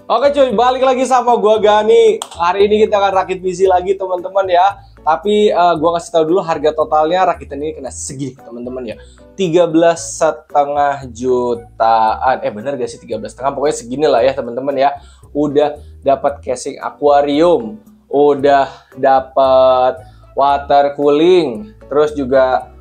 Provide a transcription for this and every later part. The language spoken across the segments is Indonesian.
Oke cuy, balik lagi sama gua Gani. Hari ini kita akan rakit PC lagi teman-teman ya. Tapi gua kasih tahu dulu harga totalnya rakitan ini kena segini teman-teman ya. 13,5 jutaan. Bener gak sih 13,5? Pokoknya segini lah ya teman-teman ya. Udah dapat casing akuarium, udah dapat water cooling, terus juga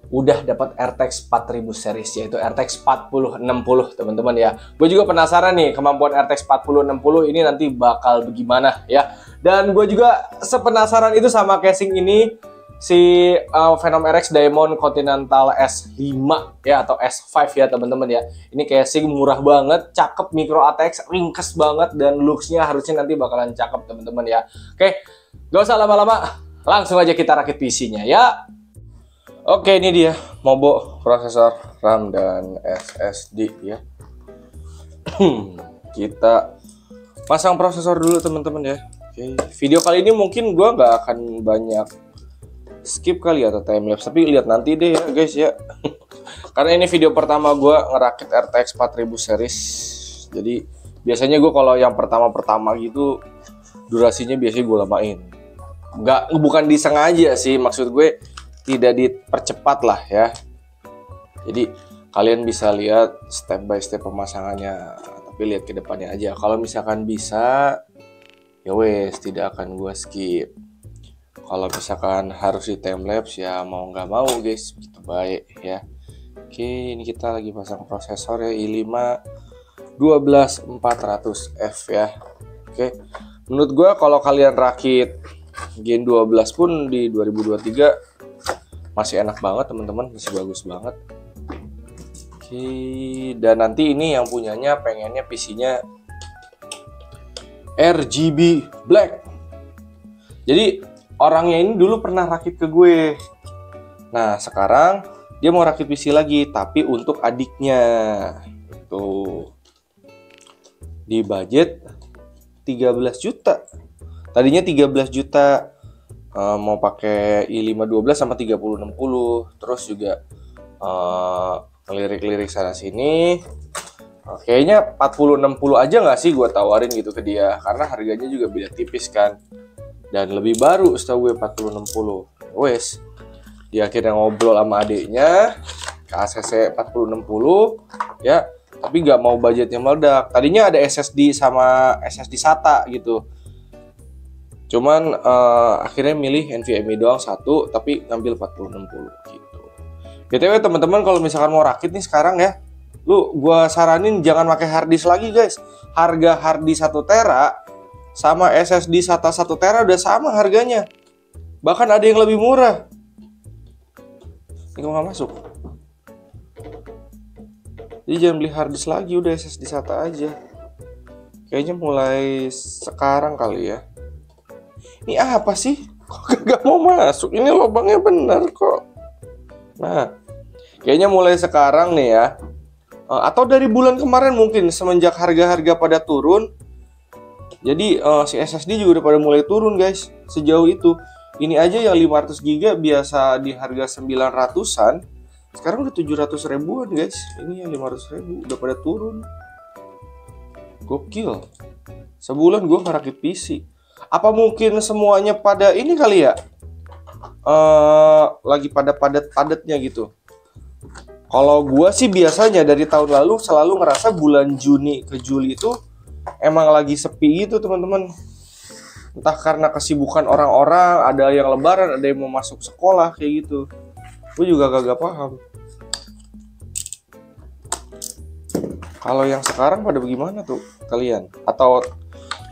udah dapat RTX 4000 series, yaitu RTX 4060 teman-teman ya. Gue juga penasaran nih kemampuan RTX 4060 ini nanti bakal bagaimana ya. Dan gue juga sepenasaran itu sama casing ini, si Phenom RX Diamond Continental S5 ya, atau S5 ya teman-teman ya. Ini casing murah banget, cakep, micro ATX, ringkes banget, dan looksnya harusnya nanti bakalan cakep teman-teman ya. Oke, gak usah lama-lama, langsung aja kita rakit PC-nya ya. Oke, ini dia Mobo prosesor RAM dan SSD ya. Kita pasang prosesor dulu teman-teman ya. Oke, video kali ini mungkin gua nggak akan banyak skip kali atau timelapse, tapi lihat nanti deh ya guys ya. Karena ini video pertama gua ngerakit RTX 4000 series. Jadi biasanya gua kalau yang pertama-pertama gitu durasinya biasanya gua lamain. Bukan disengaja sih, maksud gue tidak dipercepat lah ya. Jadi kalian bisa lihat step by step pemasangannya, tapi lihat ke depannya aja. Kalau misalkan bisa, ya wes tidak akan gua skip. Kalau misalkan harus di timelapse ya mau nggak mau guys, gitu baik ya. Oke, ini kita lagi pasang prosesor ya, i5 12400F ya. Oke, menurut gua kalau kalian rakit Gen 12 pun di 2023 masih enak banget teman-teman, masih bagus banget. Oke, dan nanti ini yang punyanya pengennya PC-nya RGB Black. Jadi orangnya ini dulu pernah rakit ke gue. Nah sekarang dia mau rakit PC lagi, tapi untuk adiknya. Tuh, di budget 13 juta. Tadinya 13 juta. Mau pakai i5 12 sama 3060, terus juga lirik-lirik sana sini. Kayaknya 4060 aja nggak sih gue tawarin gitu ke dia, karena harganya juga beda tipis kan, dan lebih baru setahu gue 4060. Wes, dia akhirnya ngobrol sama adiknya ke ACC 4060 ya, tapi nggak mau budgetnya meledak. Tadinya ada SSD sama SSD SATA gitu. Cuman akhirnya milih NVMe doang satu, tapi ngambil 4060 gitu. BTW teman-teman, kalau misalkan mau rakit nih sekarang ya, gua saranin jangan pakai harddisk lagi guys. Harga harddisk 1 tera sama SSD SATA 1 tera udah sama harganya. Bahkan ada yang lebih murah. Ini kok nggak masuk. Jadi jangan beli harddisk lagi, udah SSD SATA aja. Kayaknya mulai sekarang kali ya. Ini apa sih? Kok gak mau masuk? Ini lubangnya benar kok. Nah, kayaknya mulai sekarang nih ya, atau dari bulan kemarin mungkin, semenjak harga-harga pada turun. Jadi si SSD juga udah pada mulai turun guys. Sejauh itu. Ini aja yang 500 GB biasa di harga 900-an, sekarang udah 700 ribuan guys. Ini yang 500 ribu udah pada turun. Gokil. Sebulan gue ngerakit PC. Apa mungkin semuanya pada ini kali ya? Lagi pada padat-padatnya gitu. Kalau gua sih biasanya dari tahun lalu selalu ngerasa bulan Juni ke Juli itu emang lagi sepi gitu teman-teman. Entah karena kesibukan orang-orang, ada yang lebaran, ada yang mau masuk sekolah kayak gitu. Gue juga gak paham. Kalau yang sekarang pada bagaimana tuh kalian? Atau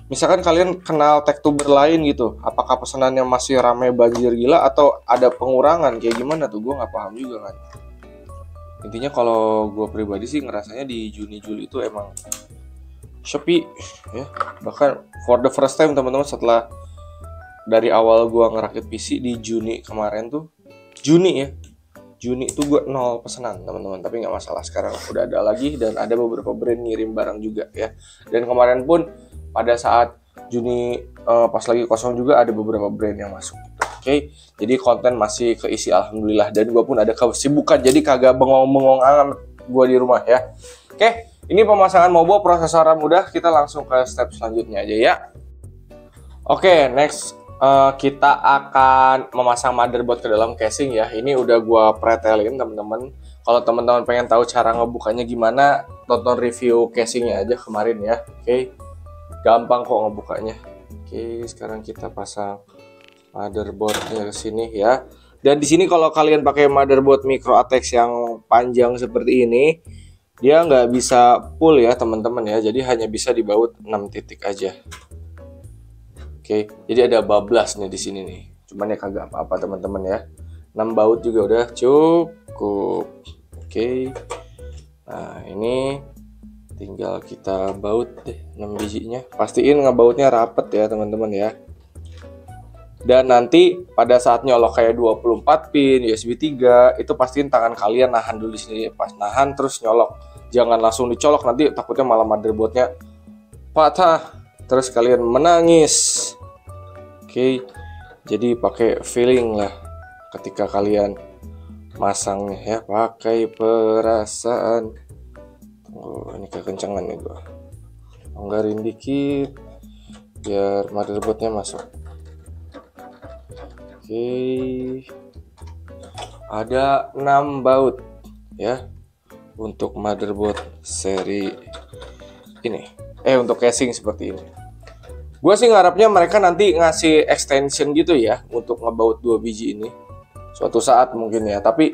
misalkan kalian kenal tektuber lain gitu, apakah pesanannya masih ramai banjir gila atau ada pengurangan kayak gimana tuh? Gue nggak paham juga kan. Intinya kalau gue pribadi sih ngerasanya di Juni-Juli itu emang sepi ya. Bahkan for the first time teman-teman, setelah dari awal gue ngerakit PC di Juni kemarin tuh, Juni itu gue 0 pesanan teman-teman. Tapi nggak masalah, sekarang udah ada lagi dan ada beberapa brand ngirim barang juga ya. Dan kemarin pun pada saat Juni pas lagi kosong juga ada beberapa brand yang masuk gitu. Oke, jadi konten masih keisi alhamdulillah, dan gue pun ada kesibukan jadi kagak bengong-bengong amat gue di rumah ya. Oke, ini pemasangan Mobo prosesoran mudah, kita langsung ke step selanjutnya aja ya. Oke, next kita akan memasang motherboard ke dalam casing ya. Ini udah gua pretelin teman-teman. Kalau teman-teman pengen tahu cara ngebukanya gimana, tonton review casingnya aja kemarin ya. Oke, gampang kok ngebukanya. Oke, sekarang kita pasang motherboardnya ke sini ya. Dan di sini kalau kalian pakai motherboard MicroAtex yang panjang seperti ini, dia nggak bisa full ya teman-teman ya, jadi hanya bisa dibaut 6 titik aja. Oke, jadi ada bablas nih di sini nih. Cuman ya kagak apa-apa teman-teman ya. 6 baut juga udah cukup. Oke. Nah, ini tinggal kita baut deh 6 bijinya. Pastiin ngebautnya rapet ya teman-teman ya. Dan nanti pada saat nyolok kayak 24 pin USB 3, itu pastiin tangan kalian nahan dulu di sini, pas nahan terus nyolok. Jangan langsung dicolok, nanti takutnya malah motherboardnya patah terus kalian menangis. Oke. Jadi pakai feeling lah ketika kalian masangnya ya, pakai perasaan. Oh, ini kekencangan nih gua. Longgarin dikit biar motherboardnya masuk. Oke, ada 6 baut ya untuk motherboard seri ini. Untuk casing seperti ini. Gue sih ngarapnya mereka nanti ngasih extension gitu ya untuk ngebaut 2 biji ini. Suatu saat mungkin ya, tapi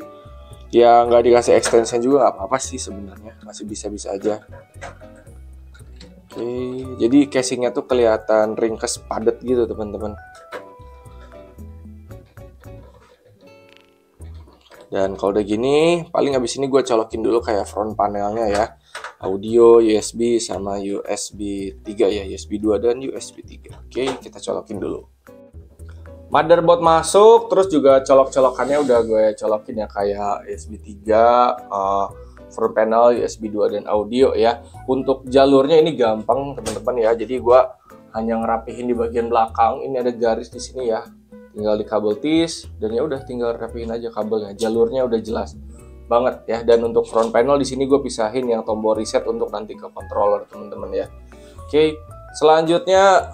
ya nggak dikasih extension juga nggak apa-apa sih sebenarnya, masih bisa-bisa aja. Oke, jadi casingnya tuh kelihatan ringkes padat gitu teman-teman. Dan kalau udah gini, paling habis ini gue colokin dulu kayak front panelnya ya. Audio, USB, sama USB 3 ya. USB 2 dan USB 3. Oke, kita colokin dulu. Motherboard masuk, terus juga colok-colokannya udah gue colokin ya. Kayak USB 3, front panel, USB 2, dan audio ya. Untuk jalurnya ini gampang teman-teman ya. Jadi gue hanya ngerapihin di bagian belakang. Ini ada garis di sini ya. Tinggal di kabel tis, dan ya udah tinggal rapiin aja kabelnya. Jalurnya udah jelas banget ya. Dan untuk front panel di sini gue pisahin yang tombol reset untuk nanti ke controller teman-teman ya. Oke, selanjutnya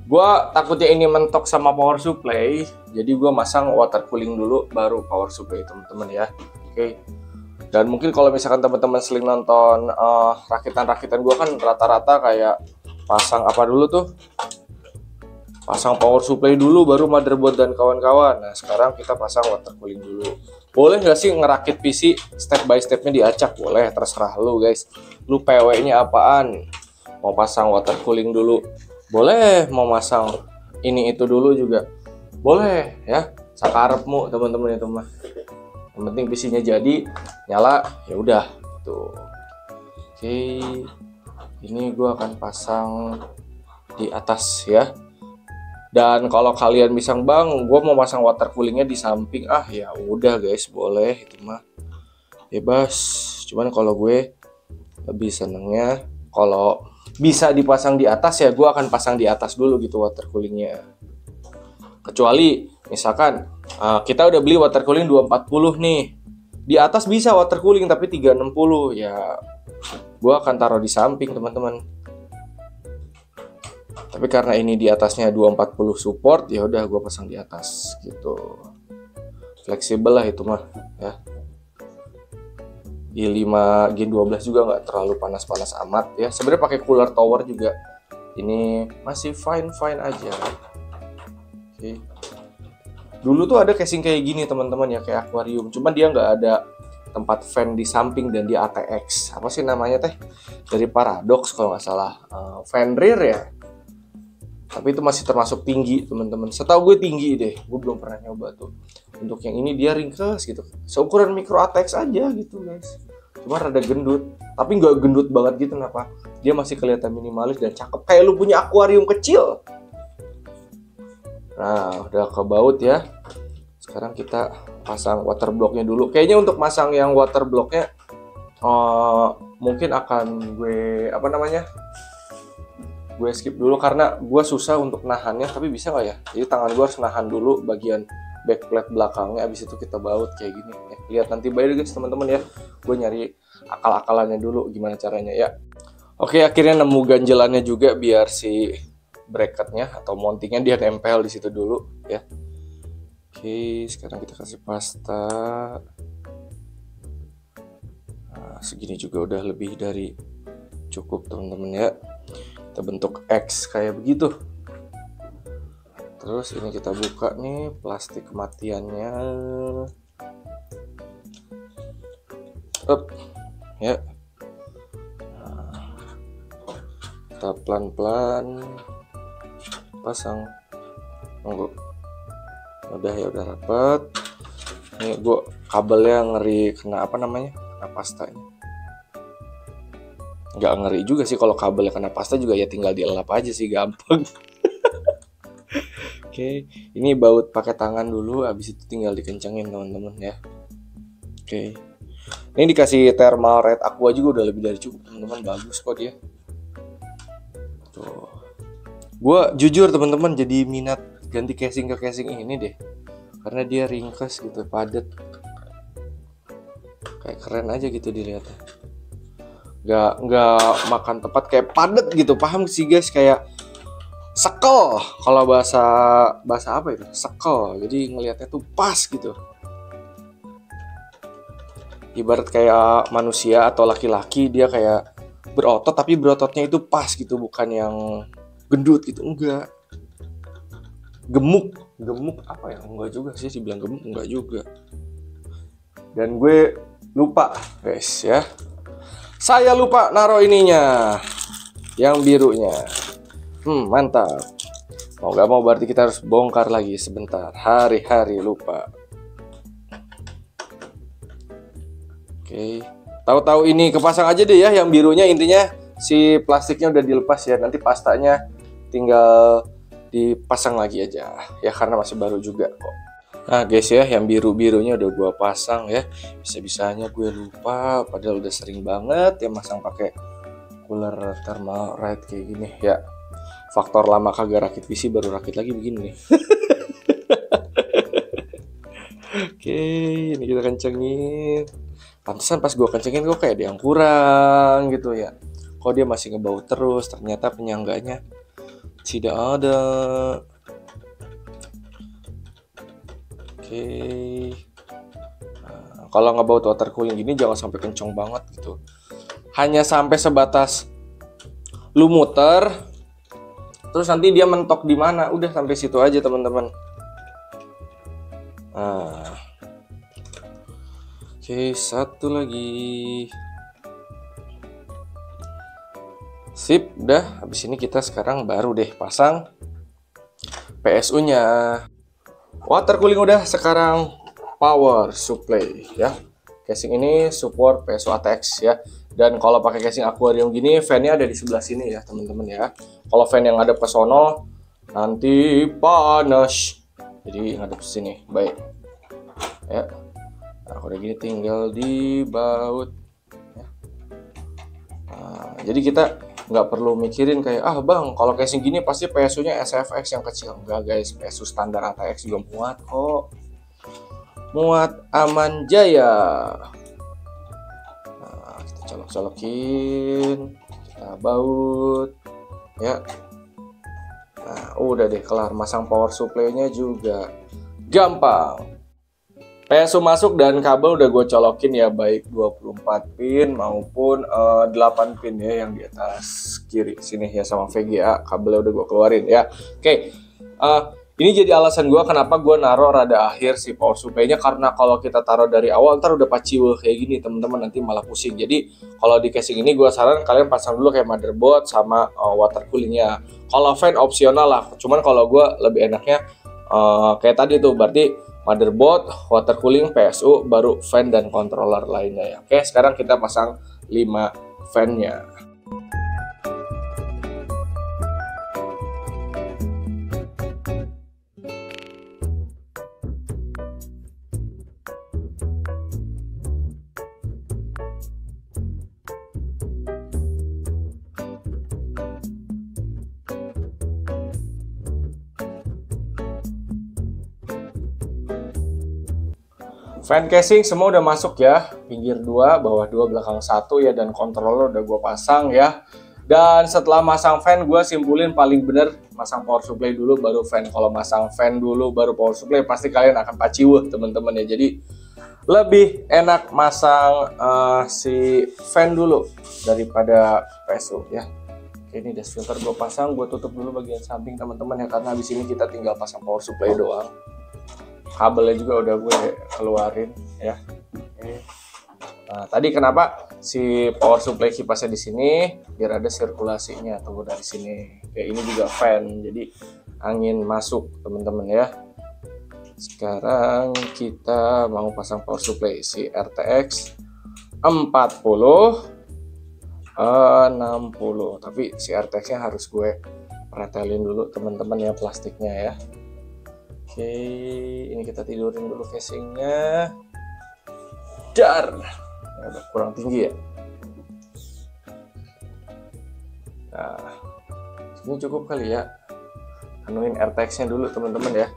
gue takutnya ini mentok sama power supply, jadi gue masang water cooling dulu baru power supply teman-teman ya. Oke. Dan mungkin kalau misalkan teman-teman sering nonton rakitan-rakitan gue kan rata-rata kayak pasang apa dulu tuh? Pasang power supply dulu baru motherboard dan kawan-kawan. Nah, sekarang kita pasang water cooling dulu. Boleh nggak sih ngerakit PC step by stepnya diacak? Boleh, terserah lu guys. Lu PW-nya apaan? Mau pasang water cooling dulu? Boleh. Mau masang ini itu dulu juga? Boleh ya. Sakarepmu teman-teman itu mah. Yang penting PC-nya jadi, nyala, ya udah. Tuh. Oke. Ini gua akan pasang di atas ya. Dan kalau kalian bisa, bang, gue mau pasang water coolingnya di samping, ya udah guys, boleh itu mah bebas. Cuman kalau gue lebih senengnya kalau bisa dipasang di atas ya, gue akan pasang di atas dulu gitu water coolingnya. Kecuali misalkan kita udah beli water cooling 240 nih, di atas bisa water cooling tapi 360 ya, gue akan taruh di samping teman-teman. Tapi karena ini di atasnya 240 support, ya udah gue pasang di atas gitu. Fleksibel lah itu mah ya. i5 Gen 12 juga nggak terlalu panas-panas amat ya. Sebenarnya pakai cooler tower juga ini masih fine aja. Oke. Dulu tuh ada casing kayak gini teman-teman ya, kayak akuarium. Cuman dia nggak ada tempat fan di samping dan dia ATX. Apa sih namanya teh? Dari Paradox kalau nggak salah. Fan rear ya. Tapi itu masih termasuk tinggi teman-teman. Setahu gue tinggi deh. Gue belum pernah nyoba tuh. Untuk yang ini dia ringkes gitu. Seukuran MicroAtex aja gitu guys. Cuma rada gendut. Tapi nggak gendut banget gitu, kenapa? Dia masih kelihatan minimalis dan cakep. Kayak lu punya akuarium kecil. Nah, udah kebaut ya. Sekarang kita pasang water blocknya dulu. Kayaknya untuk masang yang water blocknya mungkin akan gue gue skip dulu karena gue susah untuk nahannya. Tapi bisa nggak ya? Jadi tangan gue harus nahan dulu bagian backplate belakangnya. Abis itu kita baut kayak gini. Lihat nanti bayar guys teman-teman ya. Gue nyari akal-akalannya dulu gimana caranya ya. Oke, akhirnya nemu ganjelannya juga biar si bracketnya atau mountingnya dia nempel di situ dulu ya. Oke, sekarang kita kasih pasta. Nah, segini juga udah lebih dari cukup teman-teman ya. Kita bentuk X kayak begitu. Terus ini kita buka nih plastik kematiannya. Up ya. Kita pelan-pelan pasang. Tunggu. Udah ya, udah rapat. Ini gua kabelnya ngeri kena apa namanya? Kena pasta ini. Nggak ngeri juga sih kalau kabelnya kena pasta juga, ya tinggal dielap aja sih, gampang. Oke, ini baut pakai tangan dulu, habis itu tinggal dikencengin teman-teman ya. Oke. Ini dikasih thermal red aqua juga udah lebih dari cukup teman-teman, bagus kok dia. Tuh. Gua jujur teman-teman jadi minat ganti casing ke casing ini deh. Karena dia ringkas gitu, padat. Kayak keren aja gitu dilihatnya. Nggak makan tempat, kayak padat gitu. Paham sih guys, kayak sekel. Kalau bahasa apa itu? Sekel. Jadi ngelihatnya tuh pas gitu. Ibarat kayak manusia atau laki-laki, dia kayak berotot tapi berototnya itu pas gitu, bukan yang gendut gitu, enggak. Gemuk apa ya? Enggak juga sih dibilang gemuk, enggak juga. Dan gue lupa guys ya. Saya lupa naruh ininya, yang birunya. Mantap. Mau gak mau berarti kita harus bongkar lagi sebentar. Hari-hari lupa. Oke. Tahu-tahu ini kepasang aja deh ya yang birunya, intinya si plastiknya udah dilepas ya. Nanti pastanya tinggal dipasang lagi aja ya, karena masih baru juga kok. Nah guys ya, yang biru-birunya udah gua pasang ya. Bisa-bisanya gue lupa, padahal udah sering banget ya masang pakai cooler thermal red kayak gini ya. Faktor lama kagak rakit PC, baru rakit lagi begini nih. Oke, ini kita kencengin. Pantesan pas gue kencengin kok kayak ada yang kurang gitu ya. Kok dia masih ngebau terus, ternyata penyangganya tidak ada. Oke. Nah, kalau ngebau water cooling gini jangan sampai kenceng banget gitu. Hanya sampai sebatas lu muter, terus nanti dia mentok di mana, udah sampai situ aja teman-teman. Nah. Oke, satu lagi. Sip, udah. Habis ini kita sekarang baru deh pasang PSU-nya. Water cooling udah, sekarang power supply ya. Casing ini support PSU ATX ya. Dan kalau pakai casing aquarium gini, fan-nya ada di sebelah sini ya, teman-teman ya. Kalau fan yang ada ke sono nanti panas. Jadi ngadep sini, baik. Ya. Nah, udah gini tinggal dibaut ya. Nah, jadi kita nggak perlu mikirin kayak, ah bang, kalau casing gini pasti PSU-nya SFX yang kecil. Enggak guys, PSU standar ATX juga muat kok. Muat aman jaya. Nah, kita colok-colokin, kita baut ya. Nah, udah deh kelar. Masang power supply-nya juga gampang. PSU masuk dan kabel udah gue colokin ya, baik 24 pin maupun 8 pin ya yang di atas kiri sini ya, sama VGA kabelnya udah gue keluarin ya. Oke, ini jadi alasan gue kenapa gue naruh rada akhir si power supply-nya, karena kalau kita taruh dari awal ntar udah paciwil kayak gini teman-teman, nanti malah pusing. Jadi kalau di casing ini gue saran kalian pasang dulu kayak motherboard sama water coolingnya. Kalau fan opsional lah, cuman kalau gue lebih enaknya kayak tadi tuh, berarti motherboard, water cooling, PSU, baru fan dan controller lainnya ya. Oke, sekarang kita pasang 5 fan-nya. Fan casing semua udah masuk ya, pinggir 2, bawah 2, belakang 1 ya, dan controller udah gue pasang ya. Dan setelah masang fan, gue simpulin paling bener masang power supply dulu baru fan. Kalau masang fan dulu baru power supply, pasti kalian akan paciweh teman-teman ya. Jadi lebih enak masang si fan dulu daripada PSU ya. Oke, ini dash filter gue pasang, gue tutup dulu bagian samping teman-teman ya, karena habis ini kita tinggal pasang power supply doang. Kabelnya juga udah gue keluarin ya. Oke. Nah, tadi kenapa si power supply kipasnya di sini? Biar ada sirkulasinya tuh dari sini. Kayak ini juga fan, jadi angin masuk teman-teman ya. Sekarang kita mau pasang power supply si RTX 40 60. Tapi si RTX-nya harus gue pretelin dulu teman-teman ya, plastiknya ya. Oke, ini kita tidurin dulu casingnya. Dar, udah kurang tinggi ya. Nah, ini cukup kali ya. Anuin RTX-nya dulu teman-teman ya.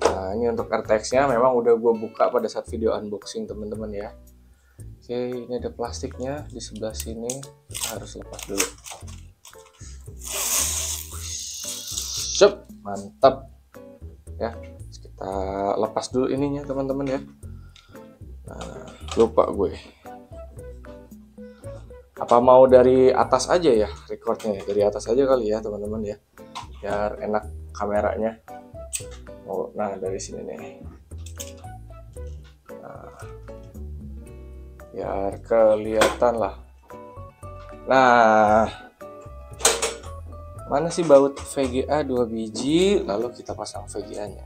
Nah, ini untuk RTX-nya memang udah gue buka pada saat video unboxing teman-teman ya. Oke, ini ada plastiknya di sebelah sini. Kita harus lepas dulu. Sip, mantap. Ya, kita lepas dulu ininya teman-teman ya. Nah, lupa gue. Apa mau dari atas aja ya recordnya? Dari atas aja kali ya teman-teman ya, biar enak kameranya. Oh, nah dari sini nih. Nah, biar kelihatan lah. Nah, mana sih baut VGA 2 biji, lalu kita pasang VGA-nya.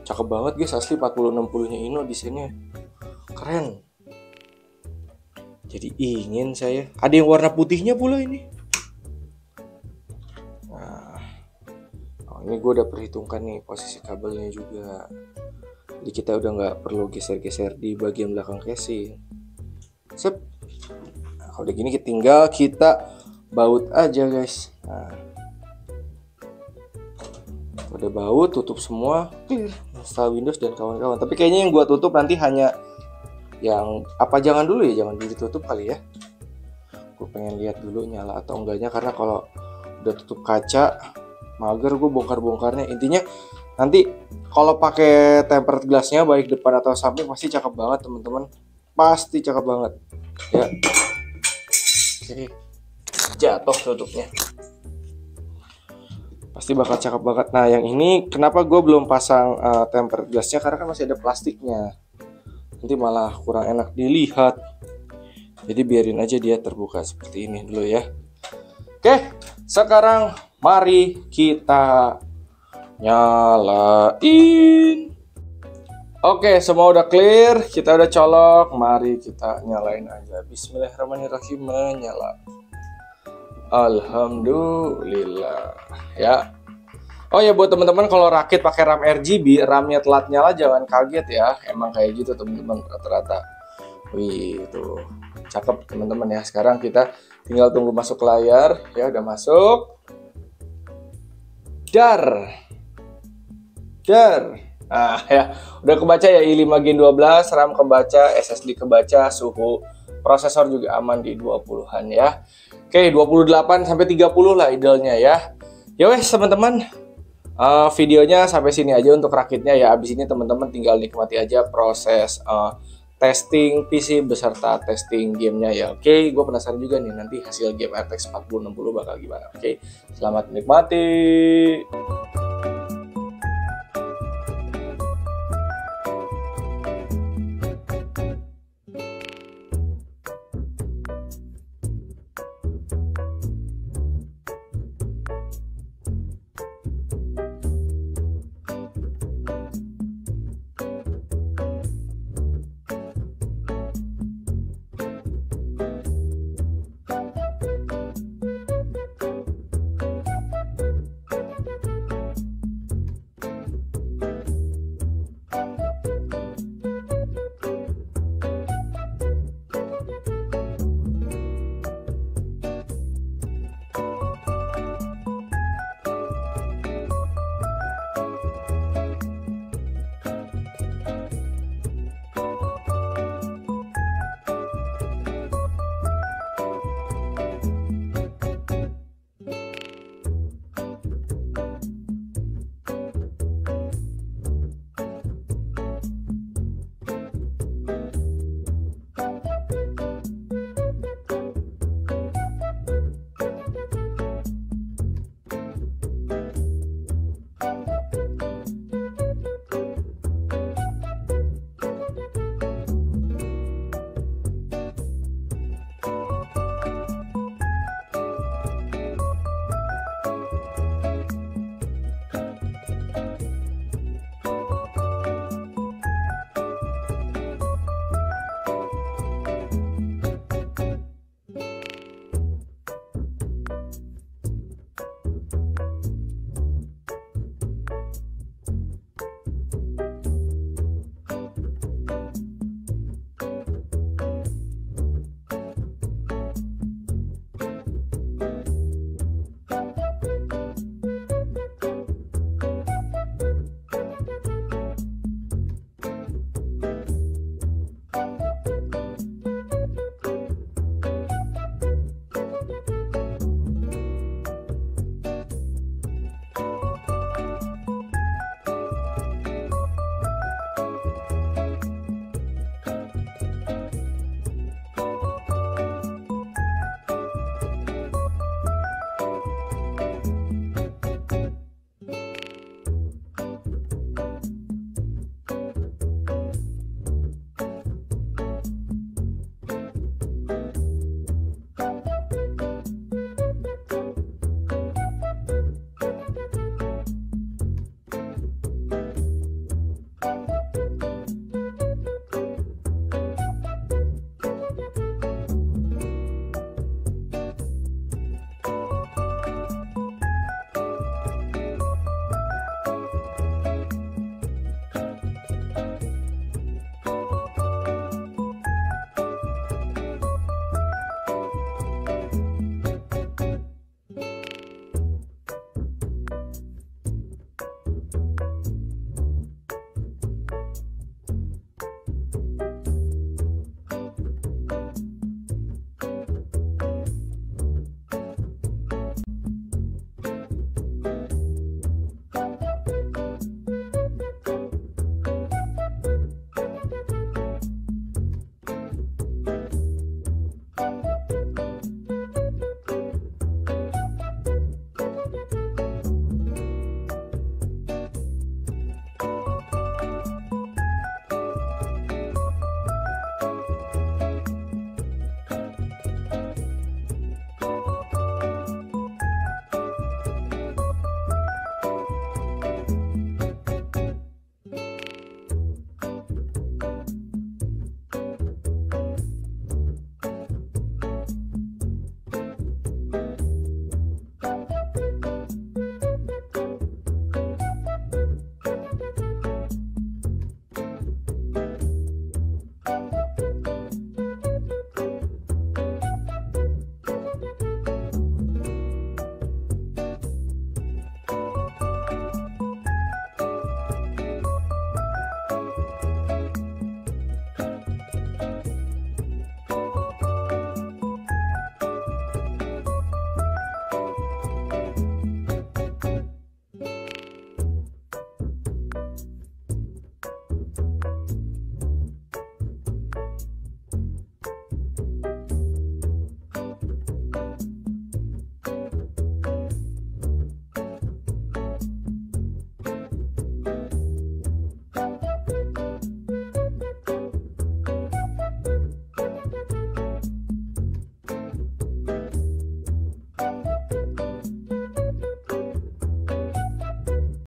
Cakep banget guys, asli 4060-nya Ino desainnya. Keren. Jadi ingin saya. Ada yang warna putihnya pula ini. Nah, ini gue udah perhitungkan nih posisi kabelnya juga. Jadi kita udah nggak perlu geser-geser di bagian belakang casing. Sep. Kalau udah gini tinggal kita baut aja guys. Nah, udah baut, tutup semua, clear, install Windows dan kawan-kawan. Tapi kayaknya yang gua tutup nanti hanya yang apa, jangan dulu ya, jangan dulu ditutup kali ya. Gue pengen lihat dulu nyala atau enggaknya, karena kalau udah tutup kaca mager gue bongkar-bongkarnya. Intinya nanti kalau pakai tempered glassnya baik depan atau samping pasti cakep banget teman-teman, pasti cakep banget ya. Oke, jatuh tutupnya, pasti bakal cakep banget. Nah yang ini kenapa gue belum pasang tempered glassnya, karena kan masih ada plastiknya, nanti malah kurang enak dilihat. Jadi biarin aja dia terbuka seperti ini dulu ya. Oke, sekarang mari kita nyalain. Oke, semua udah clear, kita udah colok, mari kita nyalain aja. Bismillahirrahmanirrahim, menyala. Alhamdulillah ya. Oh ya, buat teman-teman kalau rakit pakai RAM RGB, RAM-nya telat nyala jangan kaget ya. Emang kayak gitu teman-teman rata-rata. Wih, tuh cakep teman-teman ya. Sekarang kita tinggal tunggu masuk layar ya. Udah masuk. Dar. Nah ya, udah kebaca ya, i5 Gen 12, RAM kebaca, SSD kebaca, suhu prosesor juga aman di 20-an ya. Oke, 28 sampai 30 lah idealnya ya. Ya wes teman-teman, videonya sampai sini aja untuk rakitnya ya. Abis ini teman-teman tinggal nikmati aja proses testing PC beserta testing gamenya ya. Oke, gue penasaran juga nih nanti hasil game RTX 4060 bakal gimana. Oke, selamat menikmati.